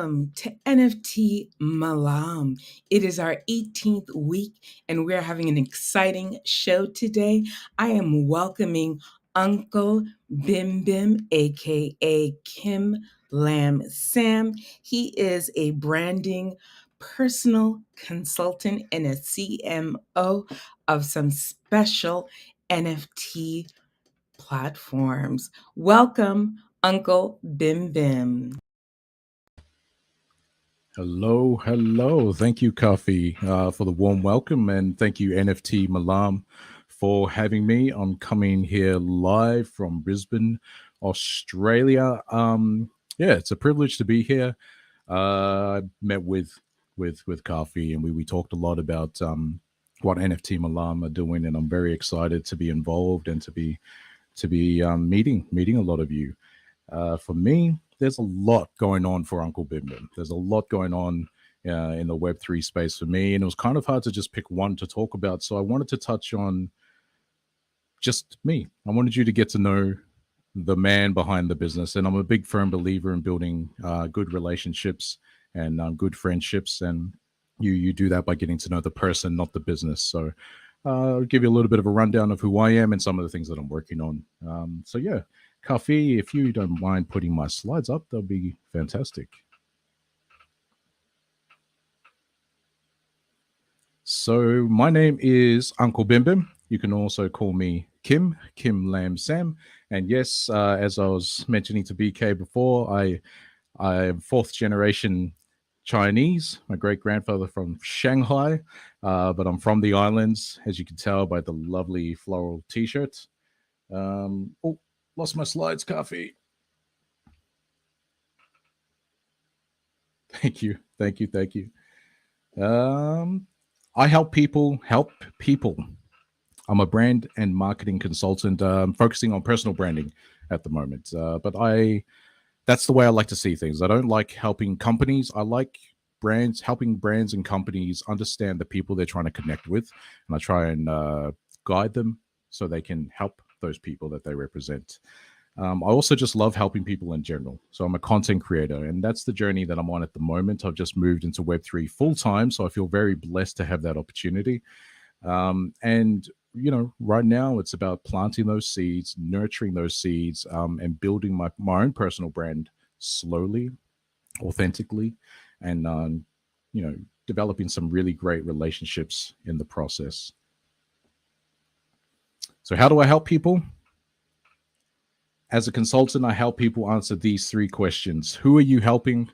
Welcome to NFT Malam. It is our 18th week, and we're having an exciting show today. I am welcoming Uncle Bim Bim, aka Kim Lam Sam. He is a branding personal consultant and a CMO of some special NFT platforms. Welcome, Uncle Bim Bim. Hello, hello. Thank you, Coffee, for the warm welcome, and thank you, NFT Malam, for having me. I'm coming here live from Brisbane, Australia. Yeah, it's a privilege to be here. I met with Coffee, and we talked a lot about what NFT Malam are doing, and I'm very excited to be involved and to be meeting a lot of you. For me, there's a lot going on for Uncle Bim Bim. There's a lot going on in the Web3 space for me, and it was kind of hard to just pick one to talk about. So I wanted to touch on just me. I wanted you to get to know the man behind the business, and I'm a big firm believer in building good relationships and good friendships, and you do that by getting to know the person, not the business. So I'll give you a little bit of a rundown of who I am and some of the things that I'm working on. So yeah, Coffee, if you don't mind putting my slides up, that'll be fantastic. So my name is Uncle Bim Bim. You can also call me Kim Lam Sam. And yes, as I was mentioning to BK before, I am fourth generation Chinese. My great grandfather from Shanghai, but I'm from the islands, as you can tell by the lovely floral T-shirt. Oh, lost my slides, Coffee. Thank you, thank you, thank you. Um, I help people. I'm a brand and marketing consultant, focusing on personal branding at the moment. But that's the way I like to see things. I don't like helping companies. I like helping brands and companies understand the people they're trying to connect with, and I try and guide them so they can help those people that they represent. I also just love helping people in general. So I'm a content creator, and that's the journey that I'm on at the moment. I've just moved into Web3 full time, so I feel very blessed to have that opportunity. And right now it's about planting those seeds, nurturing those seeds, and building my own personal brand slowly, authentically, and you know, developing some really great relationships in the process. So, how do I help people? As a consultant, I help people answer these three questions: who are you helping?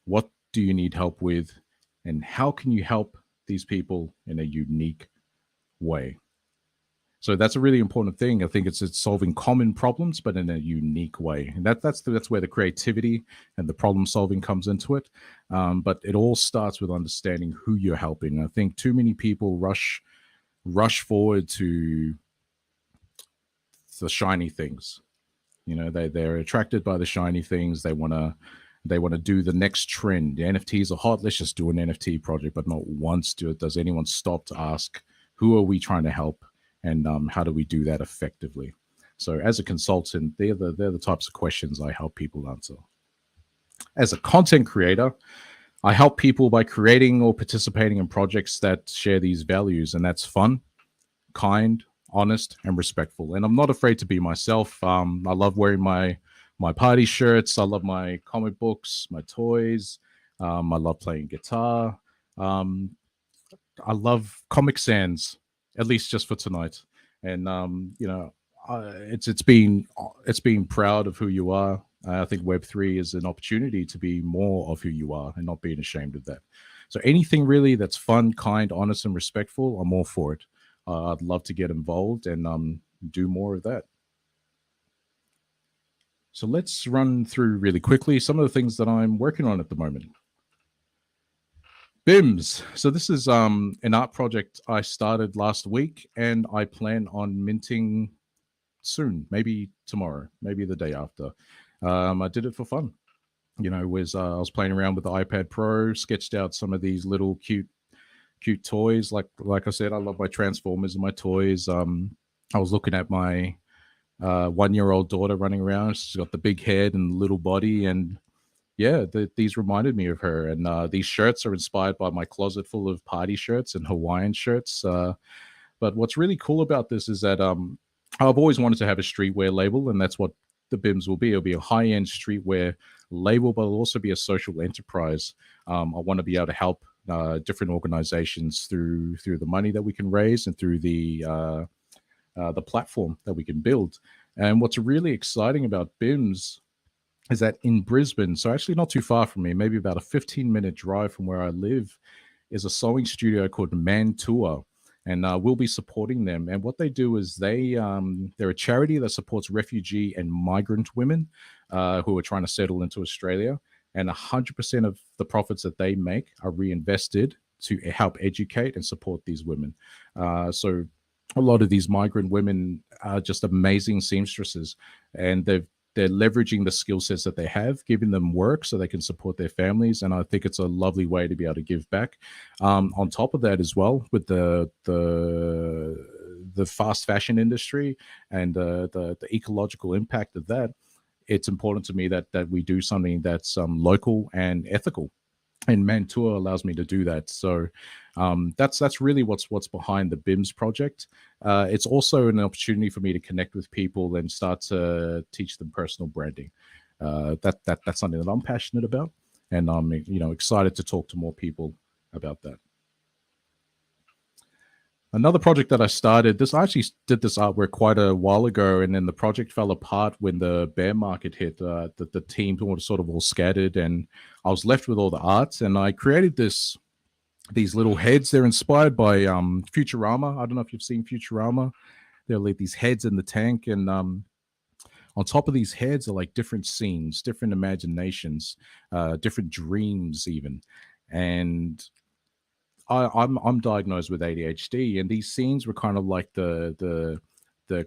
What do you need help with? And how can you help these people in a unique way? So that's a really important thing. I think it's solving common problems, but in a unique way, and that's where the creativity and the problem solving comes into it. But it all starts with understanding who you're helping. I think too many people rush forward to the shiny things. They're attracted by the shiny things. They want to do the next trend. The NFTs are hot. Let's just do an NFT project, but not once does anyone stop to ask who are we trying to help, and how do we do that effectively. So as a consultant, they're the types of questions I help people answer. As a content creator, I help people by creating or participating in projects that share these values, and that's fun, kind, honest, and respectful. And I'm not afraid to be myself. I love wearing my party shirts. I love my comic books, my toys. I love playing guitar. Um, I love Comic Sans, at least just for tonight. And it's being proud of who you are. I think Web3 is an opportunity to be more of who you are and not being ashamed of that. So anything really that's fun, kind, honest, and respectful, I'm all for it. I'd love to get involved and do more of that. So let's run through really quickly some of the things that I'm working on at the moment. BIMS. So this is an art project I started last week, and I plan on minting soon, maybe tomorrow, maybe the day after. I did it for fun. I was playing around with the iPad Pro, sketched out some of these little cute toys. Like I said, I love my Transformers and my toys. I was looking at my 1-year-old daughter running around. She's got the big head and the little body, and yeah, these reminded me of her, and these shirts are inspired by my closet full of party shirts and Hawaiian shirts. But what's really cool about this is that I've always wanted to have a streetwear label, and that's what the BIMS will be. It'll be a high end streetwear label, but it'll also be a social enterprise. I want to be able to help different organizations through the money that we can raise and through the platform that we can build. And what's really exciting about BIMS is that in Brisbane, so actually not too far from me, maybe about a 15-minute drive from where I live, is a sewing studio called Mantua, and we'll be supporting them. And what they do is they're a charity that supports refugee and migrant women who are trying to settle into Australia. And 100% of the profits that they make are reinvested to help educate and support these women. So a lot of these migrant women are just amazing seamstresses, and they're leveraging the skill sets that they have, giving them work so they can support their families. And I think it's a lovely way to be able to give back. On top of that, as well, with the fast fashion industry and the ecological impact of that, it's important to me that we do something that's local and ethical, and Mantua allows me to do that. So that's really what's behind the BIMS project. It's also an opportunity for me to connect with people and start to teach them personal branding. That's something that I'm passionate about, and I'm excited to talk to more people about that. Another project that I started, this I actually did this artwork quite a while ago, and then the project fell apart when the bear market hit. The team were sort of all scattered, and I was left with all the arts. And I created these little heads. They're inspired by Futurama. I don't know if you've seen Futurama. They're like these heads in the tank, and on top of these heads are like different scenes, different imaginations, different dreams, even. And I'm diagnosed with ADHD, and these scenes were kind of like the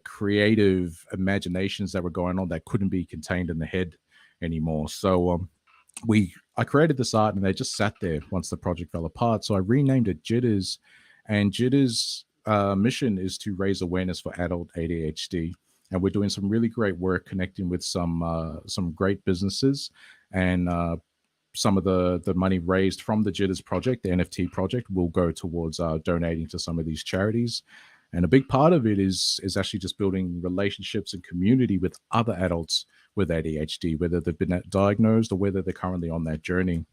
creative imaginations that were going on that couldn't be contained in the head anymore. So we I created this art, and they just sat there once the project fell apart. So I renamed it Jitters, and Jitters' mission is to raise awareness for adult ADHD, and we're doing some really great work connecting with some great businesses, and some of the money raised from the Jitters project, the NFT project, will go towards donating to some of these charities. And a big part of it is actually just building relationships and community with other adults with ADHD, whether they've been diagnosed or whether they're currently on that journey.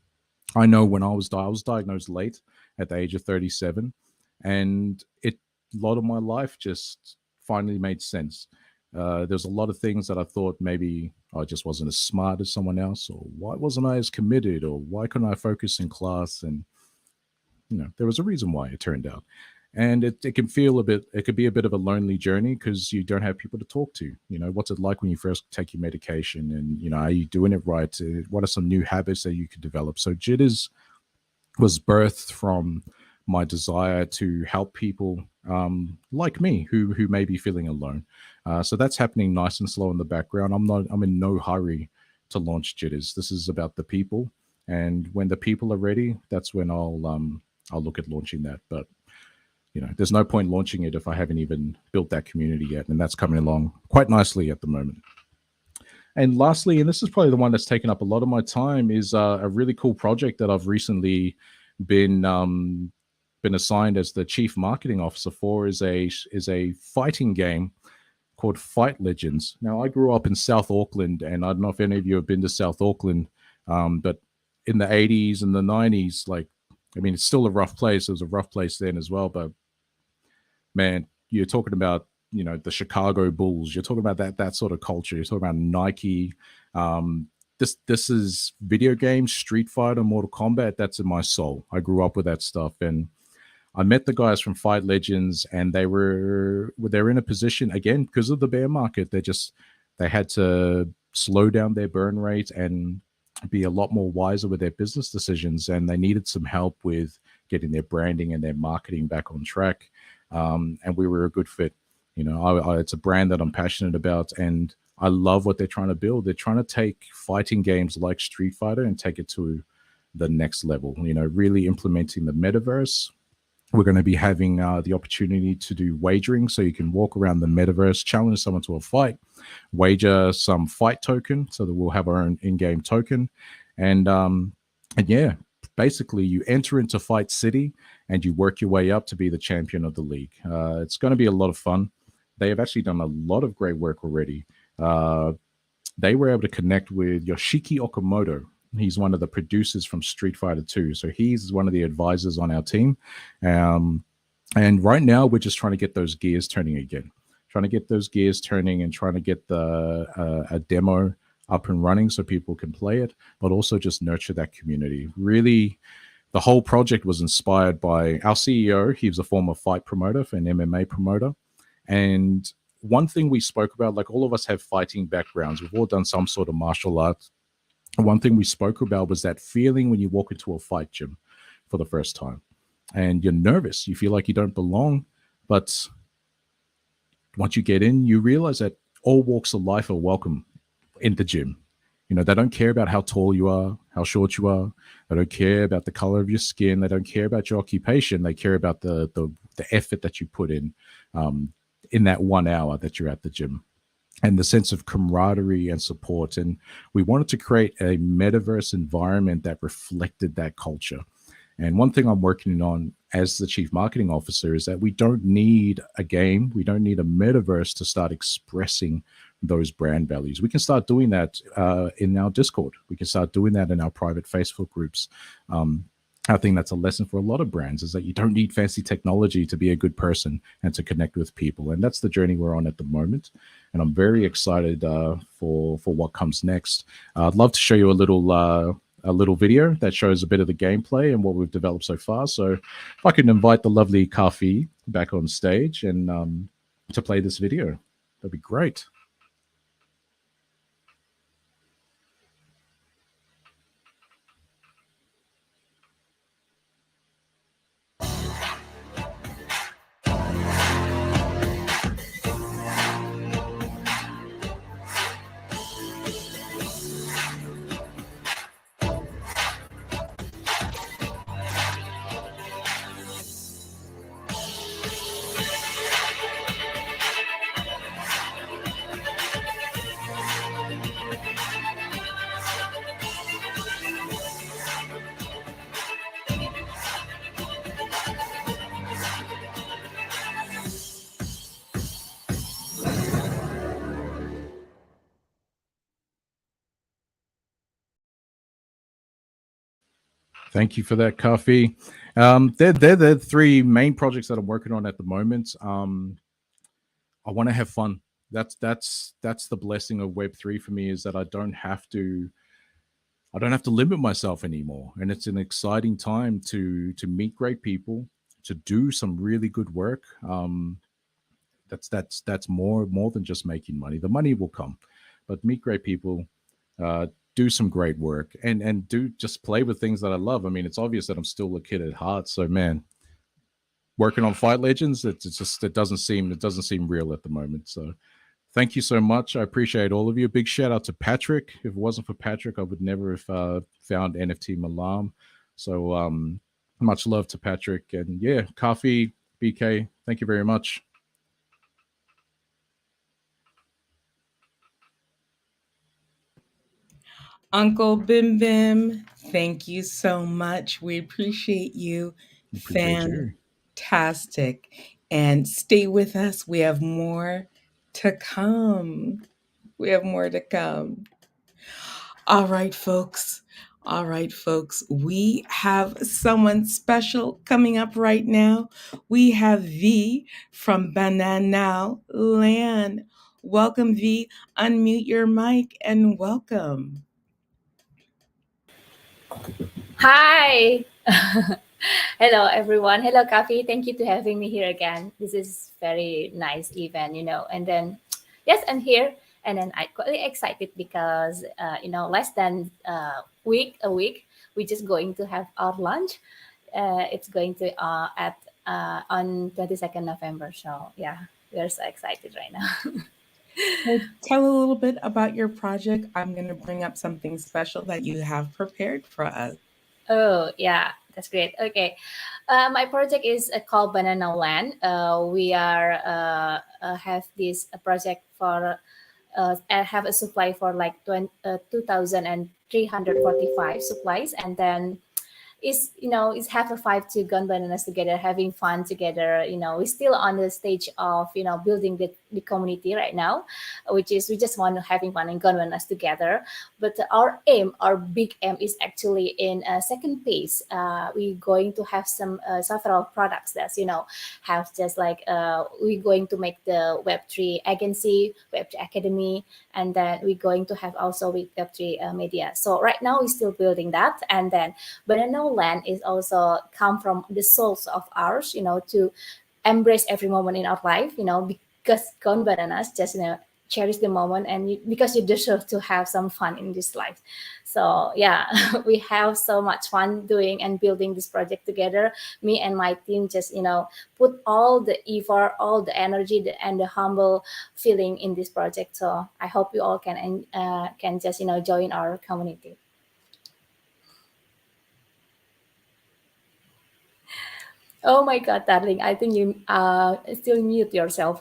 I know when I was diagnosed late at the age of 37, and a lot of my life just finally made sense. There's a lot of things that I thought maybe I just wasn't as smart as someone else, or why wasn't I as committed, or why couldn't I focus in class? And there was a reason why it turned out. And it can feel it could be a bit of a lonely journey because you don't have people to talk to. What's it like when you first take your medication, and are you doing it right? What are some new habits that you could develop? So Jitters was birthed from my desire to help people like me who may be feeling alone. So that's happening nice and slow in the background. I'm in no hurry to launch Jitters. This is about the people, and when the people are ready, that's when I'll look at launching that. But there's no point launching it if I haven't even built that community yet, and that's coming along quite nicely at the moment. And lastly, and this is probably the one that's taken up a lot of my time, is a really cool project that I've recently been assigned as the chief marketing officer for. Is a fighting game called Fight Legends. Now, I grew up in South Auckland, and I don't know if any of you have been to South Auckland, but in the 80s and the 90s, it's still a rough place. It was a rough place then as well, but man, you're talking about the Chicago Bulls. You're talking about that sort of culture. You're talking about Nike. This is video games, Street Fighter, Mortal Kombat. That's in my soul. I grew up with that stuff, and I met the guys from Fight Legends, and they're in a position, again, because of the bear market. They had to slow down their burn rate and be a lot more wiser with their business decisions, and they needed some help with getting their branding and their marketing back on track. And we were a good fit. It's a brand that I'm passionate about, and I love what they're trying to build. They're trying to take fighting games like Street Fighter and take it to the next level. Really implementing the metaverse. We're going to be having the opportunity to do wagering, so you can walk around the metaverse, challenge someone to a fight, wager some fight token, so that we'll have our own in-game token, and and yeah, basically you enter into Fight City and you work your way up to be the champion of the league. It's going to be a lot of fun. They have actually done a lot of great work already. Uh, they were able to connect with Yoshiki Okamoto. He's one of the producers from Street Fighter 2. So he's one of the advisors on our team. Um, and right now, we're just trying to get those gears turning again, trying to get those gears turning and trying to get the a demo up and running so people can play it, but also just nurture that community. Really, the whole project was inspired by our CEO. He was a former fight promoter, an MMA promoter. And one thing we spoke about, like all of us have fighting backgrounds, we've all done some sort of martial arts. One thing we spoke about was that feeling when you walk into a fight gym for the first time and you're nervous, you feel like you don't belong. But once you get in, you realize that all walks of life are welcome in the gym. You know, they don't care about how tall you are, how short you are. They don't care about the color of your skin. They don't care about your occupation. They care about the effort that you put um, in that 1 hour that you're at the gym and the sense of camaraderie and support. And we wanted to create a metaverse environment that reflected that culture. And one thing I'm working on as the chief marketing officer is that we don't need a game, we don't need a metaverse to start expressing those brand values. We can start doing that in our Discord. We can start doing that in our private Facebook groups. Um, I think that's a lesson for a lot of brands is that you don't need fancy technology to be a good person and to connect with people. And that's the journey we're on at the moment. And I'm very excited for what comes next. I'd love to show you a little video that shows a bit of the gameplay and what we've developed so far. So if I can invite the lovely Kafi back on stage and to play this video, that'd be great. Thank you for that, Kafi. They're the three main projects that I'm working on at the moment. I want to have fun. That's the blessing of Web3 for me is that I don't have to limit myself anymore, and it's an exciting time to meet great people, to do some really good work. That's more than just making money. The money will come, but meet great people, uh, do some great work, and do just play with things that I love. I mean, it's obvious that I'm still a kid at heart. So man, working on Fight Legends, it's just it doesn't seem real at the moment. So thank you so much. I appreciate all of you. Big shout out to Patrick. If it wasn't for Patrick, I would never have found NFT Malam. So much love to Patrick. And yeah, Coffee, BK, thank you very much. Uncle Bim Bim, thank you so much. We appreciate you. Appreciate you. Fantastic. And stay with us. We have more to come. We have more to come. All right, folks. All right, folks. We have someone special coming up right now. We have V from Banana Land. Welcome, V. Unmute your mic and welcome. Hi. Hello, everyone. Hello, Kafi. Thank you to having me here again. This is very nice event. And then, yes, I'm here, and then I'm quite excited because less than a week, we're just going to have our lunch. It's going to at on 22nd November. So yeah, we're so excited right now. So tell a little bit about your project. I'm going to bring up something special that you have prepared for us. Oh, yeah, that's great. Okay. My project is called Banana Land. We are have this project for have a supply for like 2,345 supplies, and then it's have a five to gun bananas together, having fun together. We're still on the stage of building the community right now, which is we just want to having fun and gun bananas together. But our big aim is actually in second phase. We're going to have some several products that have just like we're going to make the Web3 agency, Web3 academy, and then we're going to have also with Web3 media. So right now we're still building that, and then Banana Land is also come from the souls of ours, to embrace every moment in our life, because Gone Bananas just, cherish the moment, and because you deserve to have some fun in this life. So yeah, we have so much fun doing and building this project together. Me and my team just, put all the effort, all the energy, and the humble feeling in this project. So I hope you all can just, join our community. Oh my God, darling. I think you still mute yourself.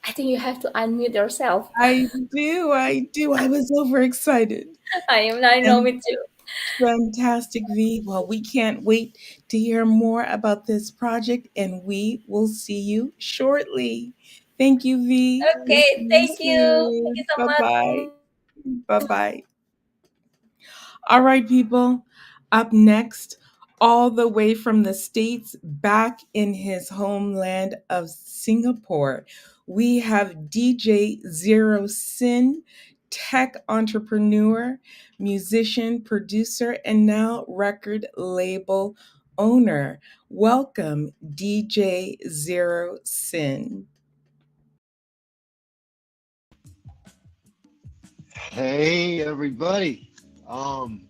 I think you have to unmute yourself. I do. I was overexcited. I know And me too. fantastic, V. Well, we can't wait to hear more about this project, and we will see you shortly. Thank you, V. We'll see Okay, you thank you. Thank soon. you so Bye bye. much. Bye bye. All right, people. Up next, all the way from the States, back in his homeland of Singapore, we have DJ Zero Sin, tech entrepreneur, musician, producer, and now record label owner. Welcome, DJ Zero Sin. Hey everybody. Um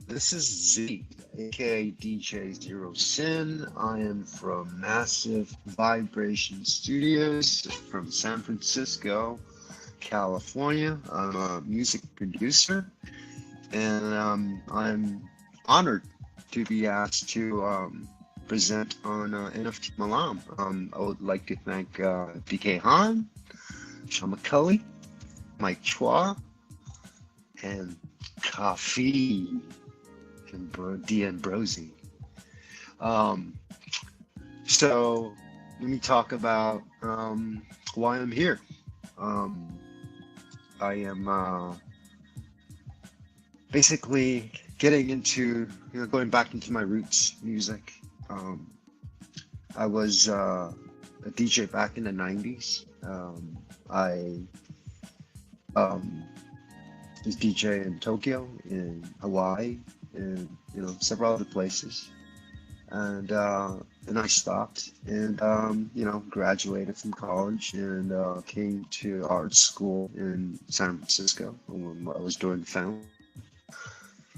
this is Z, aka DJ Zero Sin. I am from Massive Vibration Studios from San Francisco, California. I'm a music producer, and I'm honored to be asked to present on NFT Malam. I would like to thank BK Han, Sean McCulley, Mike Chua, and Coffee and D'Ambrosi. Um, so let me talk about why I'm here. Um, I am basically getting into, going back into my roots music. Um, I was a DJ back in the 90s. I um, was DJ in Tokyo, in Hawaii, and several other places. And I stopped and graduated from college and came to art school in San Francisco when I was doing film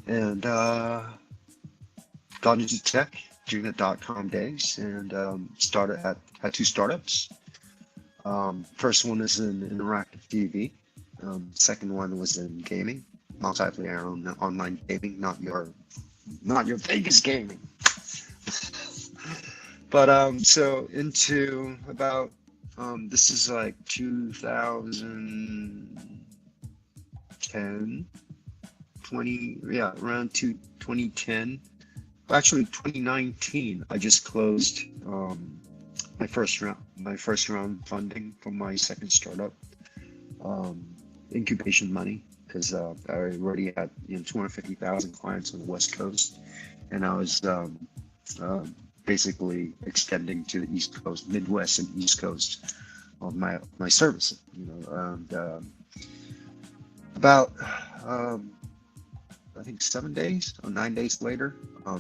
and got into tech during the dot-com days and started had two startups. First one is in interactive TV. Second one was in gaming, multiplayer online gaming, not your Vegas gaming. But so into about this is like 2010, 20, yeah, around 2010. Actually, 2019. I just closed my first round funding from my second startup, um, incubation money, because I already had 250,000 clients on the West Coast, and I was basically extending to the East Coast, Midwest, and East Coast of my service. And about I think 7 days or 9 days later, I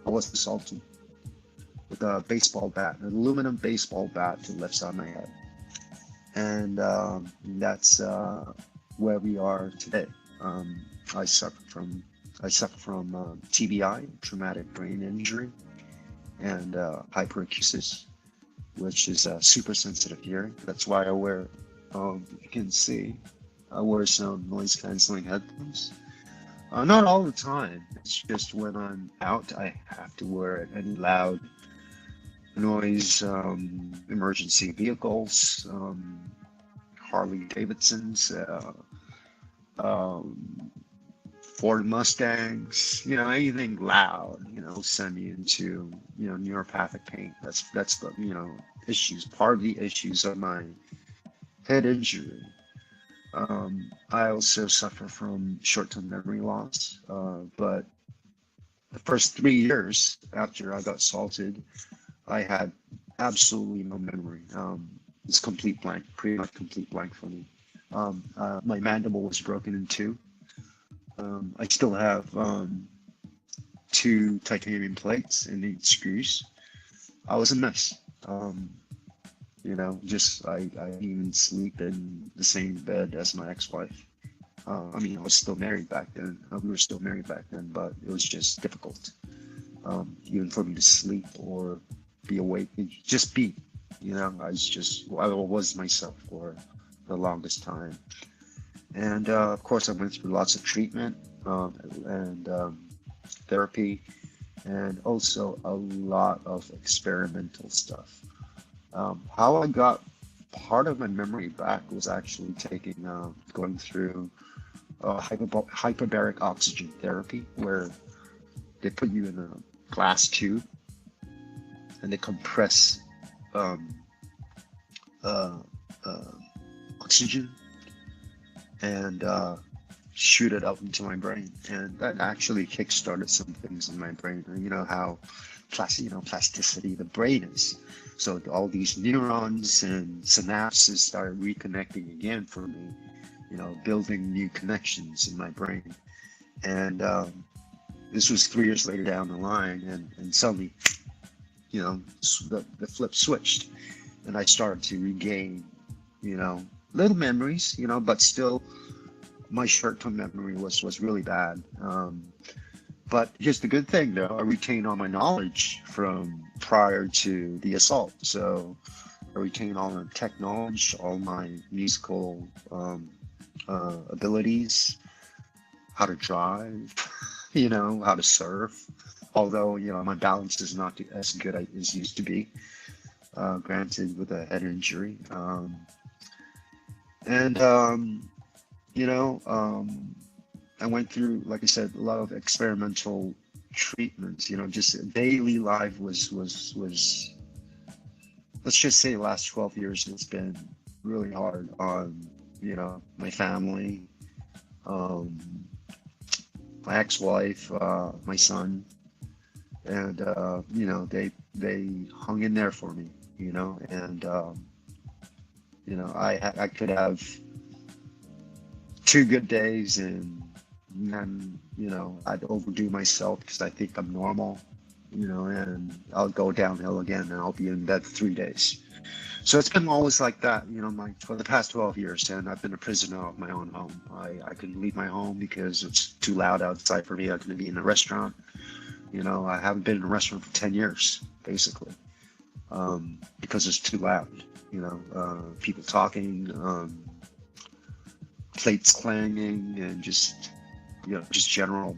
was assaulted with a baseball bat, an aluminum baseball bat to the left side of my head. and that's where we are today. Um, I suffer from TBI, traumatic brain injury, and hyperacusis, which is super sensitive hearing. That's why I wear, you can see, I wear some noise canceling headphones. Not all the time. It's just when I'm out, I have to wear it. Any loud noise, emergency vehicles, Harley Davidsons, um, Ford Mustangs, anything loud, send me into, neuropathic pain. That's the, issues, part of the issues of my head injury. I also suffer from short-term memory loss, but the first 3 years after I got assaulted, I had absolutely no memory. It's complete blank, pretty much complete blank for me. My mandible was broken in two. I still have two titanium plates and 8 screws. I was a mess. Um, just I didn't even sleep in the same bed as my ex-wife. I mean, I was still married back then. We were still married back then, but it was just difficult, even for me to sleep or be awake. Just be, I was myself for the longest time. And of course, I went through lots of treatment and therapy, and also a lot of experimental stuff. How I got part of my memory back was actually going through hyperbaric oxygen therapy, where they put you in a glass tube and they compress um, uh, uh, oxygen and shoot it up into my brain, and that actually kickstarted some things in my brain. You know how plasticity the brain is. So all these neurons and synapses started reconnecting again for me. Building new connections in my brain, and this was 3 years later down the line, and suddenly, the flip switched, and I started to regain, little memories, but still my short-term memory was really bad. But here's the good thing, though. I retained all my knowledge from prior to the assault. So I retained all my tech knowledge, all my musical abilities, how to drive, how to surf. Although, my balance is not as good as it used to be, granted with a head injury. And I went through, like I said, a lot of experimental treatments. Just daily life was let's just say the last 12 years it's been really hard on my family, um, my ex-wife, my son, and they hung in there for me, and I could have 2 good days, and then I'd overdo myself because I think I'm normal, and I'll go downhill again, and I'll be in bed for 3 days. So it's been always like that, for the past 12 years, and I've been a prisoner of my own home. I couldn't leave my home because it's too loud outside for me. I couldn't be in a restaurant. I haven't been in a restaurant for 10 years, basically, because it's too loud. People talking, plates clanging, and just general,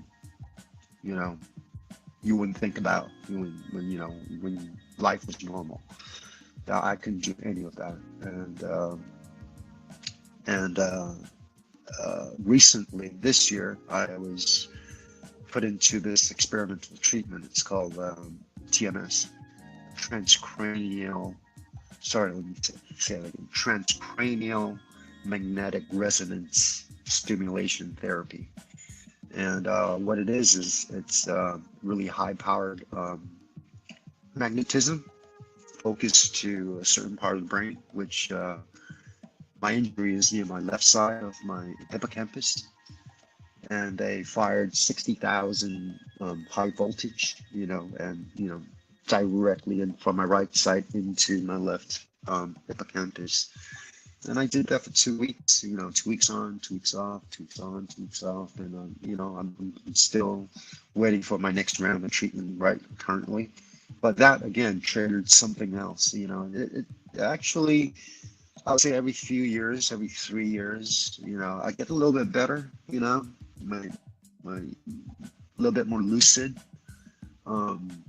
you wouldn't think about when life was normal. I couldn't do any of that, and recently this year I was put into this experimental treatment. It's called TMS, transcranial. Sorry, let me say it again. Transcranial magnetic resonance stimulation therapy. And what it is it's really high-powered magnetism focused to a certain part of the brain, which my injury is near my left side of my hippocampus, and they fired 60,000 high voltage, and directly in from my right side into my left hippocampus, And I did that for 2 weeks, 2 weeks on, 2 weeks off, 2 weeks on, 2 weeks off. And, I'm still waiting for my next round of treatment right currently. But that, again, triggered something else. It actually, I would say every few years, every 3 years, I get a little bit better, my a little bit more lucid. Um,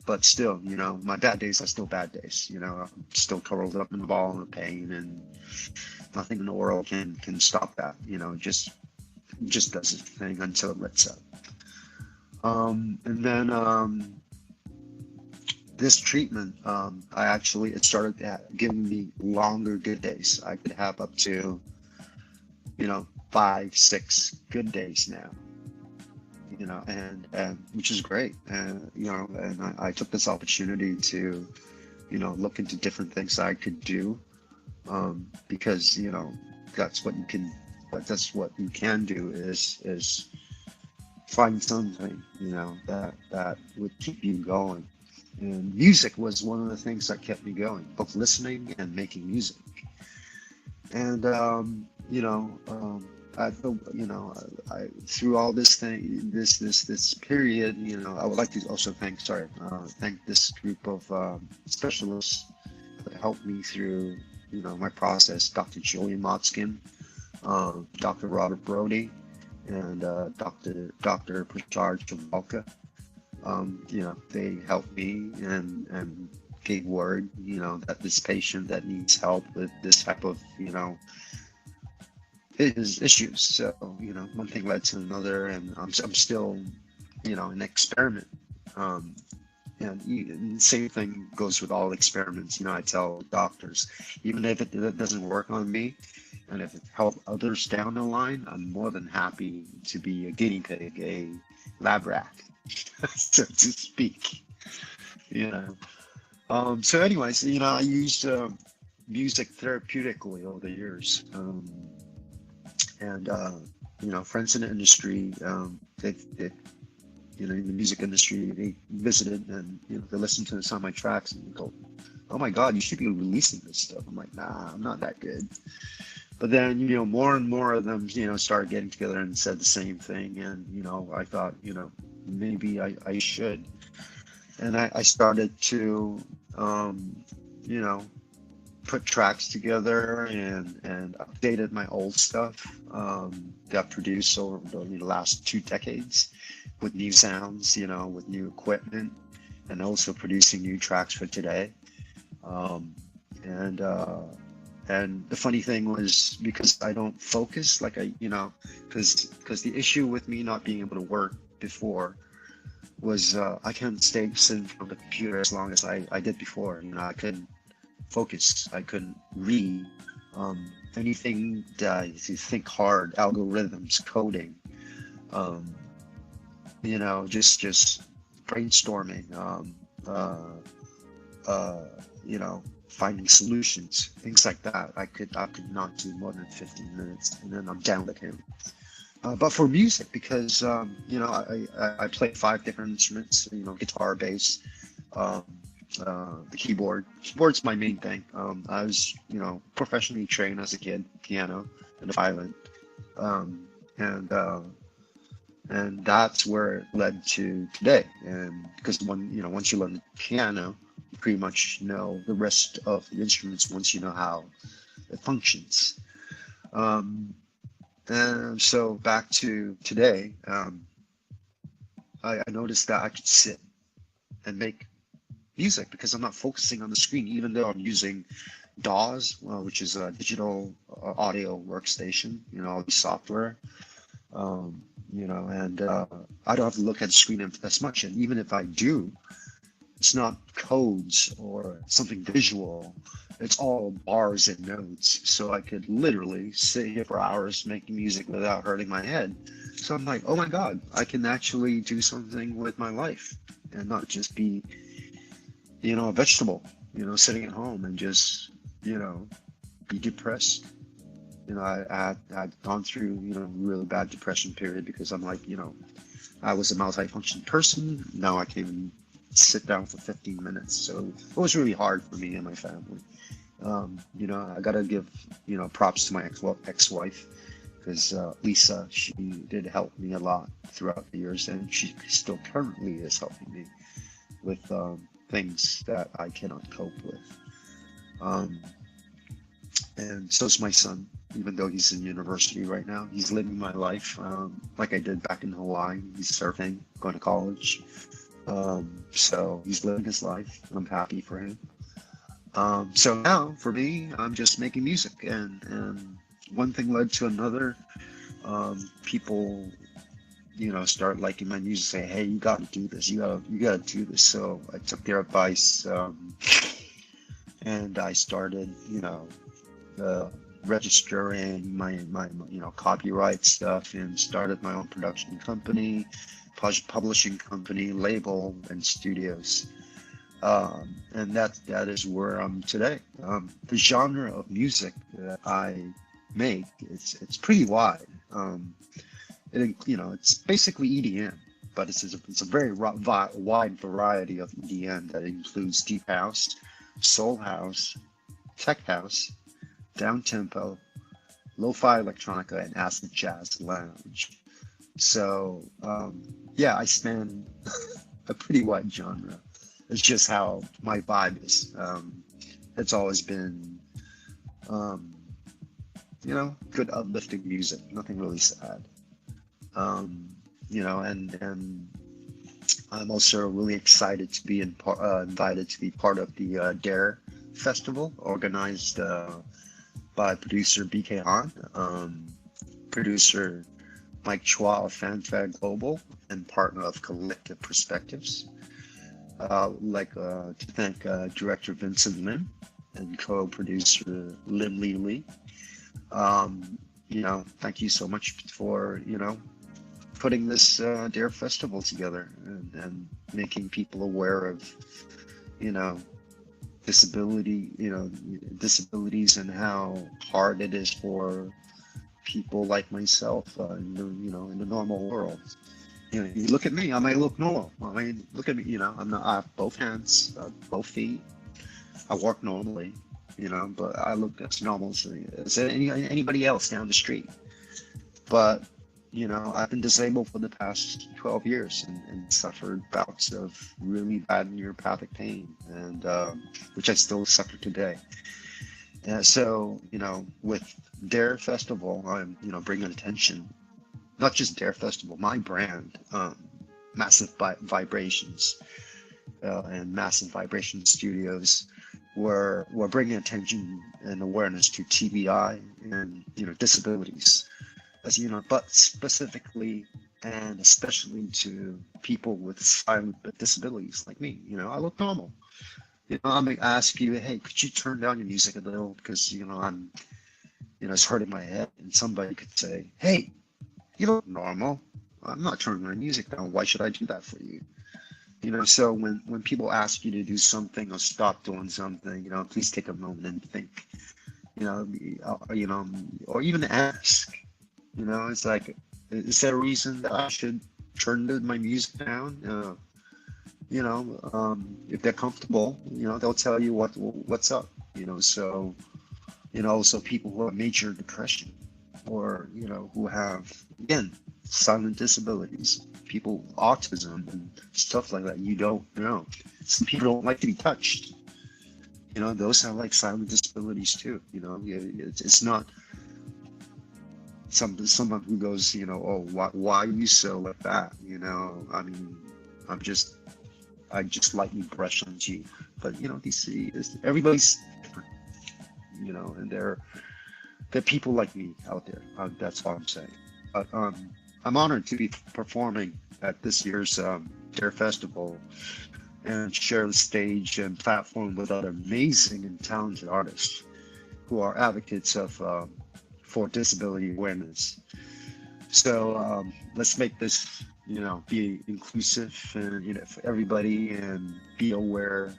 but still, my bad days are still bad days. I'm still curled up in a ball of pain, and nothing in the world can stop that. It just does its thing until it lets up. And then this treatment, it started giving me longer good days. I could have up to 5, 6 good days now. And which is great. And I took this opportunity to, look into different things I could do, because that's what you can do is find something that would keep you going. And music was one of the things that kept me going, both listening and making music. And I feel, through all this thing, this period, I would like to also thank this group of specialists that helped me through, my process. Dr. Julian Motskin, Dr. Robert Brody, and Dr. Prashar Chavalka. They helped me and gave word, that this patient that needs help with this type of, his issues. So, one thing led to another, and I'm still, an experiment. And the same thing goes with all experiments. I tell doctors, even if it doesn't work on me, and if it helps others down the line, I'm more than happy to be a guinea pig, a lab rat, so to speak. So anyways, I used music therapeutically over the years. And friends in the industry, they in the music industry, they visited, and they listened to some of my tracks and go, "Oh my God, you should be releasing this stuff." I'm like, "Nah, I'm not that good." But then more and more of them started getting together and said the same thing, and I thought maybe I should, and I started to put tracks together and updated my old stuff that I've produced over the last 2 decades with new sounds, with new equipment, and also producing new tracks for today. And the funny thing was, because I don't focus like because the issue with me not being able to work before was I couldn't stay sitting in front of the computer as long as I did before. I couldn't focus. I couldn't read anything that you think hard, algorithms, coding, just brainstorming, finding solutions, things like that. I could not do more than 15 minutes, and then I'm down again. But for music, because I play 5 different instruments, guitar, bass, the keyboard. Keyboard's my main thing. I was, professionally trained as a kid, piano and the violin, and that's where it led to today. And because once you learn the piano, you pretty much know the rest of the instruments once you know how it functions. And so back to today, I noticed that I could sit and make music because I'm not focusing on the screen, even though I'm using DAWs, which is a digital audio workstation, all the software, and I don't have to look at the screen as much. And even if I do, it's not codes or something visual. It's all bars and notes. So I could literally sit here for hours making music without hurting my head. So I'm like, oh my God, I can actually do something with my life and not just be a vegetable, sitting at home and just, be depressed. I had gone through, really bad depression period because I'm like, I was a multifunction person. Now I can sit down for 15 minutes. So it was really hard for me and my family. You know, I gotta give, you know, props to my ex-wife, because Lisa, she did help me a lot throughout the years, and she still currently is helping me with things that I cannot cope with. Um, and so's my son, even though he's in university right now. He's living my life like I did back in Hawaii. He's surfing, going to college. So he's living his life. I'm happy for him. So now for me, I'm just making music, and one thing led to another. People, you know, start liking my music, say, "Hey, you got to do this. You gotta do this." So I took their advice, and I started, you know, uh, registering my you know, copyright stuff, and started my own production company, publishing company, label, and studios. And that is where I'm today. The genre of music that I make, it's pretty wide. You know, it's basically EDM, but it's a very wide variety of EDM that includes deep house, soul house, tech house, down tempo, lo-fi electronica, and acid jazz lounge. So yeah, I span a pretty wide genre. It's just how my vibe is. It's always been, um, you know, good uplifting music, nothing really sad. Um, you know, and I'm also really excited to be invited to be part of the Dare Festival, organized by producer BK Han, producer Mike Chua of Fanfare Global, and partner of Collective Perspectives. To thank director Vincent Lim and co-producer Lim Lee Lee. You know, thank you so much for, you know, putting this Dare Festival together, and making people aware of, you know, disabilities, and how hard it is for people like myself, you know, in the normal world. You know, you look at me, I might look normal. I mean, look at me, you know, I have both hands, both feet. I walk normally, you know, but I look as normal as anybody else down the street. But, you know, I've been disabled for the past 12 years, and suffered bouts of really bad neuropathic pain, and which I still suffer today. So, you know, with Dare Festival, I'm, you know, bringing attention, not just Dare Festival, my brand, Massive Vibrations, and Massive Vibration Studios, we're bringing attention and awareness to TBI and, you know, disabilities, as you know, but specifically and especially to people with silent disabilities like me. You know, I look normal. You know, I may ask you, hey, could you turn down your music a little, because, you know, you know, it's hurting my head, and somebody could say, hey, you look normal. I'm not turning my music down. Why should I do that for you? You know, so when people ask you to do something or stop doing something, you know, please take a moment and think. You know, or even ask. You know, it's like, is there a reason that I should turn my music down? You know, if they're comfortable, you know, they'll tell you what's up. You know, so, you know, also people who have major depression, or, you know, who have, again, silent disabilities, people with autism and stuff like that. You don't know. Some people don't like to be touched. You know, those have like silent disabilities too. You know, it's not someone who goes, you know, oh, why are you so like that? You know, I mean, I just lightly brush on G, but, you know, everybody's different. You know, and there are people like me out there. That's all I'm saying. But I'm honored to be performing at this year's Dare Festival, and share the stage and platform with other amazing and talented artists who are advocates of for disability awareness. So let's make this, you know, be inclusive, and, you know, for everybody, and be aware,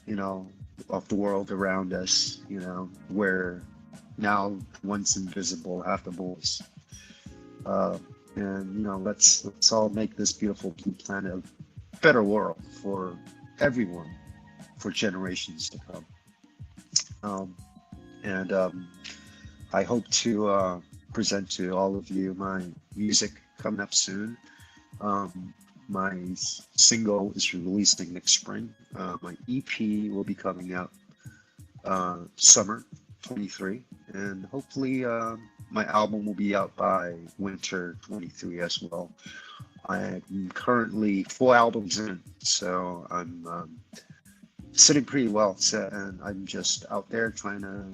you know, of the world around us. You know, where now once invisible have the voice. And, you know, let's all make this beautiful blue planet a better world for everyone, for generations to come. Um, and I hope to present to all of you my music coming up soon. Um, my single is releasing next spring. My EP will be coming out summer 23, and hopefully my album will be out by winter 23 as well. I'm currently 4 albums in, so I'm sitting pretty well set, and I'm just out there trying to,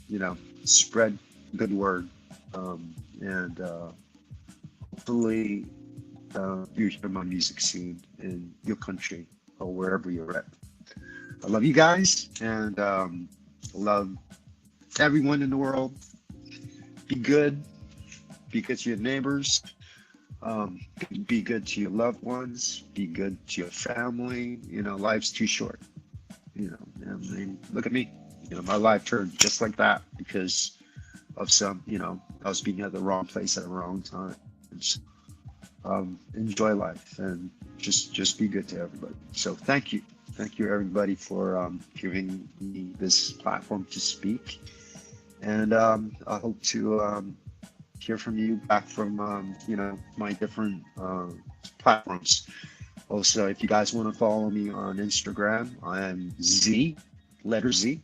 you know, spread good word, and hopefully you hear my music soon in your country or wherever you're at. I love you guys, and I love everyone in the world. Be good. Be good to your neighbors. Um, be good to your loved ones. Be good to your family. You know, life's too short. You know, I mean, look at me. You know, my life turned just like that because of some, you know, I was being at the wrong place at the wrong time. So, enjoy life and just be good to everybody. So thank you everybody for giving me this platform to speak, and I hope to hear from you back from you know, my different platforms. Also, if you guys want to follow me on Instagram, I am Z, letter Z,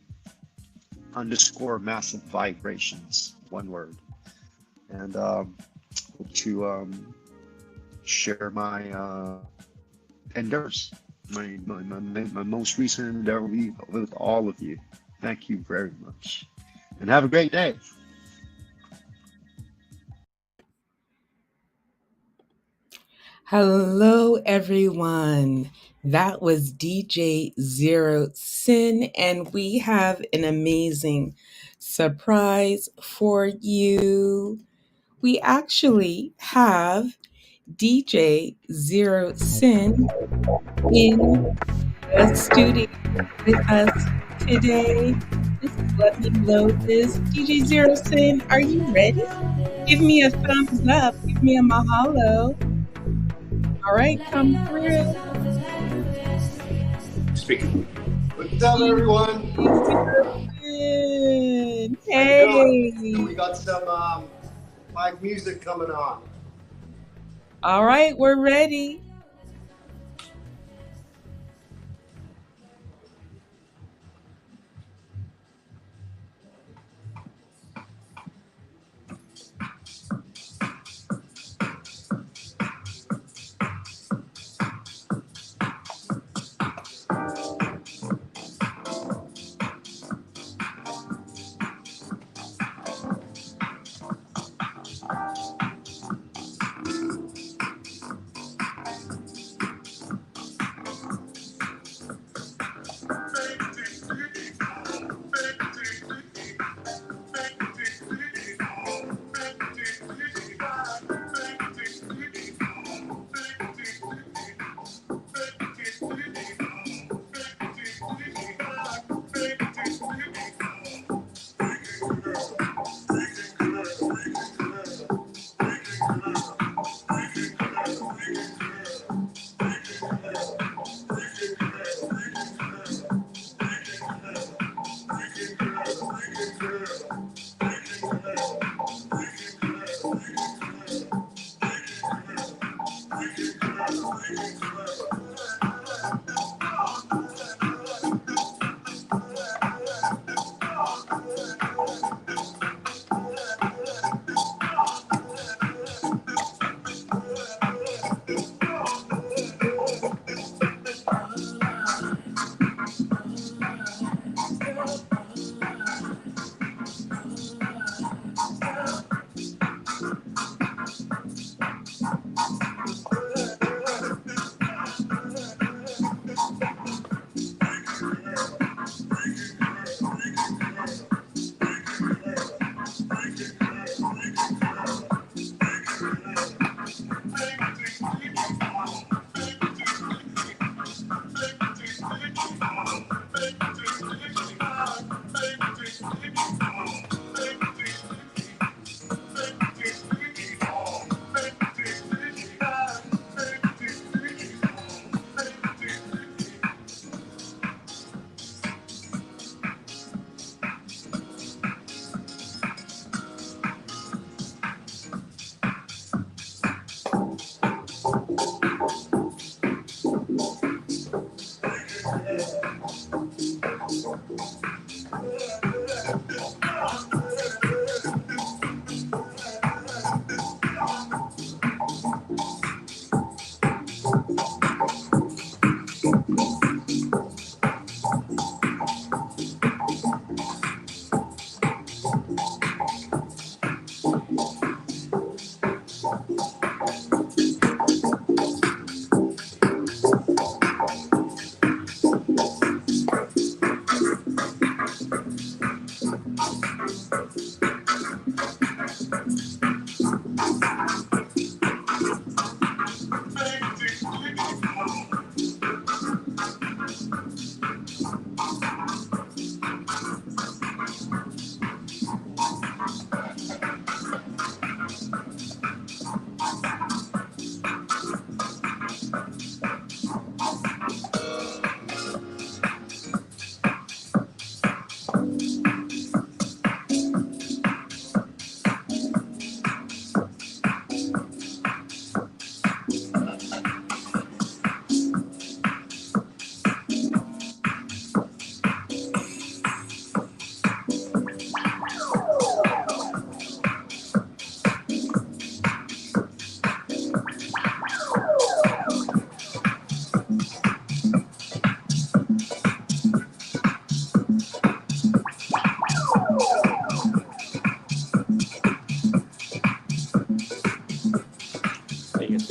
underscore massive vibrations, one word. And hope to share my endeavors, my most recent endeavor with all of you. Thank you very much. And have a great day. Hello, everyone. That was DJ Zero Sin, and we have an amazing surprise for you. We actually have DJ Zero Sin in the studio with us today. Just let me load this. DJ Zero Sin, are you ready? Give me a thumbs up. Give me a mahalo. All right, come through. Speaking. What's up, everyone? How you doing? We Hey. got some live music coming on. All right, we're ready.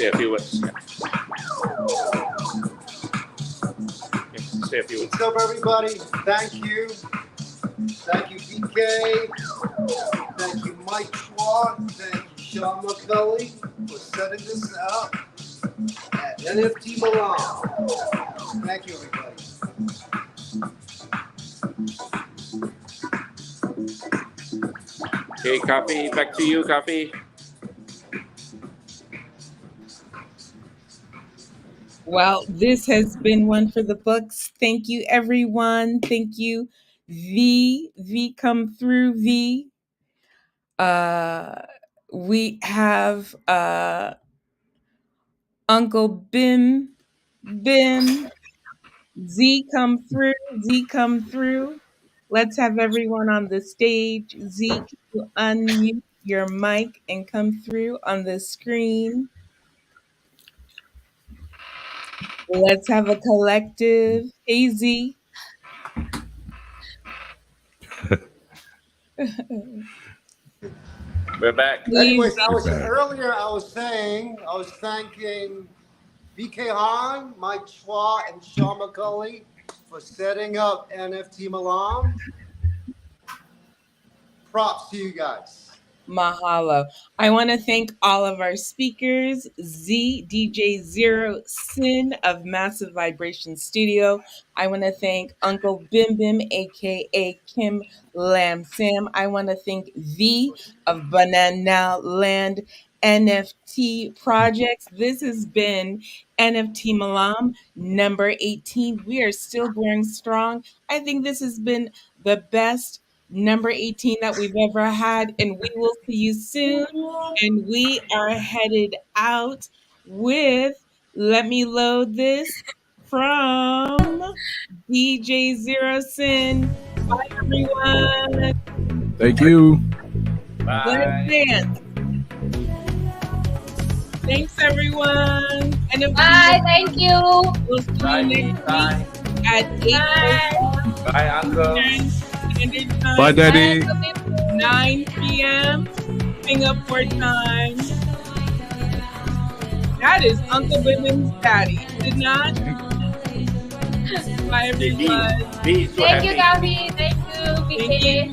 say a few words. Yeah. Say a few words. What's up, everybody? Thank you. Thank you, BK. Thank you, Mike Schwartz. Thank you, Sean McCulley, for setting this up at NFT Malam. Thank you, everybody. Okay, Coffee, back to you, Coffee. Well, this has been one for the books. Thank you, everyone. Thank you, V. Come through, V. We have Uncle Bim, Z come through, Z come through. Let's have everyone on the stage. Z, can you unmute your mic and come through on the screen? Let's have a collective. Hey, Z. We're back. Anyways, Please. earlier I was thanking BK Hahn, Mike Schwartz, and Sean McCulley for setting up NFT Malam. Props to you guys. Mahalo. I want to thank all of our speakers, Z, DJ Zero, Sin of Massive Vibration Studio. I want to thank Uncle Bim Bim, aka Kim Lam Sam. I want to thank V of Banana Land NFT Projects. This has been NFT Malam number 18. We are still going strong. I think this has been the best number 18 that we've ever had, and we will see you soon. And we are headed out with, let me load this, from DJ Zero Sin. Bye, everyone. Thank you. Let's Bye. dance. Thanks, everyone. And Bye. Thank you. we'll see Bye. you next Bye. week at 8 Bye, Uncle. Standard Time. Bye, Daddy. 9 p.m. Singapore time. That is Uncle Bim's daddy. Did not. Bye, everyone. Be so Thank you, happy. Gabby. Thank you, Thank you. BK.